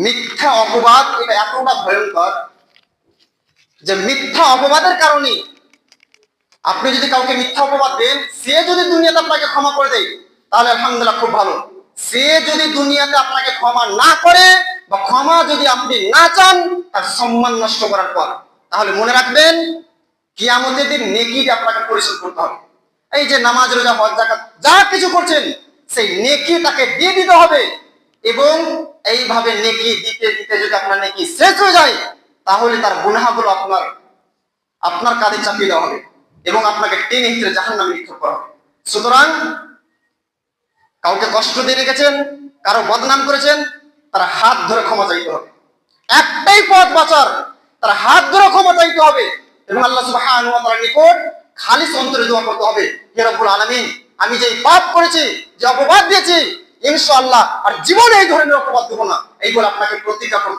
মিথ্যা অপবাদ এটা এতটা ভয়ঙ্কর যে মিথ্যা অপবাদের কারণে আপনি যদি কাউকে মিথ্যা অপবাদ দেন, সে যদি দুনিয়াতে আপনাকে ক্ষমা করে দেয় তাহলে আলহামদুলিল্লাহ, খুব ভালো। সে যদি দুনিয়াতে আপনাকে ক্ষমা না করে বা ক্ষমা যদি আপনি না চান তার সম্মান নষ্ট করার পর, তাহলে মনে রাখবেন কিয়ামতের দিন নেকি আপনাকে পরিশোধ করতে হবে। এই যে নামাজ, রোজা, হজ, যাকাত যা কিছু করছেন সেই নেকি তাকে দিয়ে দিতে হবে। এবং এইভাবে নেকি দিতে দিতে যদি আপনার নেকি শেষ হয়ে যায় তাহলে তার গুনাহগুলো আপনার কাঁধে চাপিয়ে দেওয়া হবে এবং আপনাকে টেনে হিচড়ে জাহান্নামে নিক্ষেপ করা হবে। সুতরাং কাউকে কষ্ট দিয়ে রেখেছেন, কারো বদনাম করেছেন, তার হাত ধরে ক্ষমা চাইতে হবে। একটাই পথ বাঁচার, তার হাত ধরে ক্ষমা চাইতে হবে এবং আল্লাহ সুবহানাহু ওয়া তাআলার নিকট খালিস অন্তরে দোয়া করতে হবে, হে রব্বুল আলামিন, আমি যে পাপ করেছি, যে অপবাদ দিয়েছি, ইনশাআল্লাহ আর জীবনে এই ধরনের অপবাদ দেব না, এই বলে আপনাকে প্রতিজ্ঞা করতে